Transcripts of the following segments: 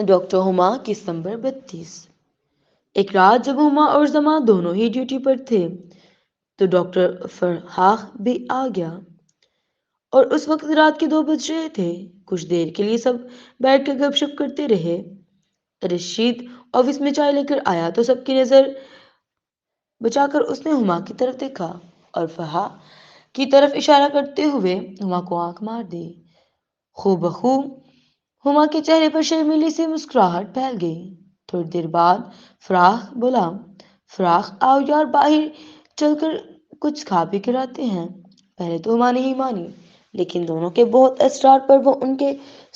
Doctor ہما قسط number 32۔ ایک رات جب ہما اور زما دونوں ہی ڈیوٹی پر تھے تو ڈاکٹر فرحاق بھی آ گیا، اور اس وقت رات کے 2 بج رہے تھے۔ کچھ دیر کے لیے سب بیٹھ کر گپ شپ کرتے رہے۔ رشید آفس میں چائے لے کر آیا تو سب کی نظر بچا کر اس نے ہما کی طرف دیکھا اور فہا کی طرف اشارہ کرتے ہوئے ہما کو آنکھ مار دی۔ خو بخو ہما کے چہرے پر شرمیلی سی مسکراہٹ پھیل گئی۔ تھوڑی دیر بعد فراق بولا، فراق آؤ یار باہر چل کر کچھ کھا پی کر آتے ہیں۔ پہلے تو ہما نہیں مانی، لیکن دونوں کے بہت اصرار پر وہ ان کے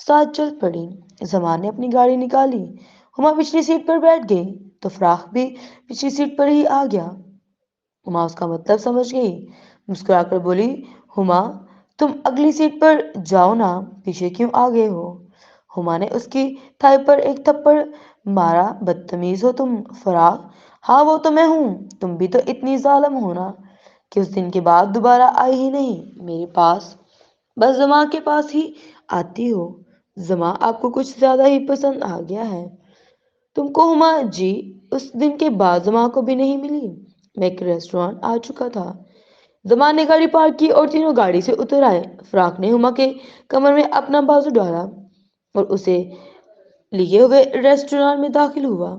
ساتھ چل پڑی۔ زمان نے اپنی گاڑی نکالی، ہما پچھلی سیٹ پر بیٹھ گئی تو فراق بھی پچھلی سیٹ پر ہی آ گیا۔ ہما اس کا مطلب سمجھ گئی، مسکرا کر بولی، ہما تم اگلی سیٹ پر جاؤ نا، پیچھے کیوں آ گئے ہو؟ ہما نے اس کی تھائی پر ایک تھپڑ مارا، بدتمیز ہو تم فراق۔ ہاں وہ تو میں ہوں، تم بھی تو اتنی ظالم ہو نا کہ اس دن کے بعد دوبارہ آئی ہی نہیں میرے پاس، بس زما کے پاس ہی آتی ہو۔ زما آپ کو کچھ زیادہ ہی پسند آ گیا ہے تم کو ہما جی۔ اس دن کے بعد زما کو بھی نہیں ملی۔ میں ایک ریسٹورانٹ آ چکا تھا، زمان نے گاڑی پارک کی اور تینوں گاڑی سے اتر آئے۔ فراق نے ہما کے کمر میں اپنا بازو ڈالا اور اسے لیے ہوئے ریسٹورانٹ میں داخل ہوا۔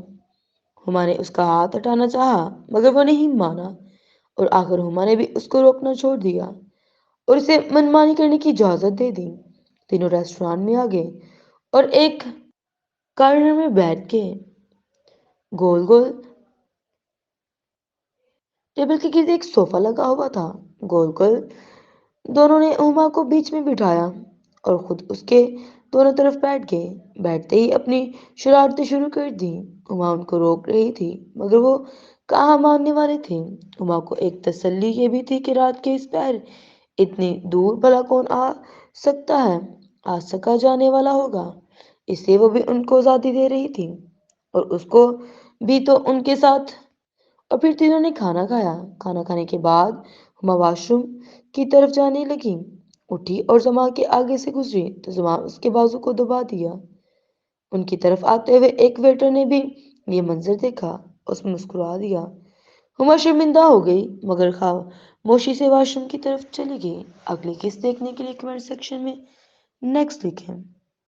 ہما نے اس کا ہاتھ ہٹانا چاہا مگر وہ نہیں مانا، اور آخر ہما نے بھی اس کو روکنا چھوڑ دیا اور اسے منمانی کرنے کی اجازت دے دی۔ تینوں ریسٹورانٹ میں آ گئے اور ایک کارنر میں بیٹھ گئے۔ گول گول ٹیبل کے گرد ایک صوفہ لگا ہوا تھا۔ گول گول دونوں نے ہما کو بیچ میں بٹھایا اور خود اس کے دونوں طرف بیٹھ گئے۔ بیٹھتے ہی اپنی شرارتیں شروع کر دی۔ ہما ان کو روک رہی تھی مگر وہ کہاں ماننے والے تھے۔ ہما کو ایک تسلی یہ بھی تھی کہ رات کے اس پہر اتنی دور بھلا کون آ سکتا ہے، آج سکا جانے والا ہوگا، اس لیے وہ بھی ان کو آزادی دے رہی تھی اور اس کو بھی تو ان کے ساتھ۔ اور پھر تینوں نے کھانا کھایا۔ کھانا کھانے کے بعد ہما واش روم کی طرف جانے لگی، اٹھی اور زما کے آگے سے گزری تو زما اس کے بازو کو دبا دیا۔ ان کی طرف آتے ہوئے ایک ویٹر نے بھی یہ منظر دیکھا، اس میں مسکرا دیا۔ ہما شرمندہ ہو گئی مگر خاموشی سے واش روم کی طرف چلی گئی۔ اگلی قسط دیکھنے کے لیے کمنٹ سیکشن میں نیکسٹ لکھیں۔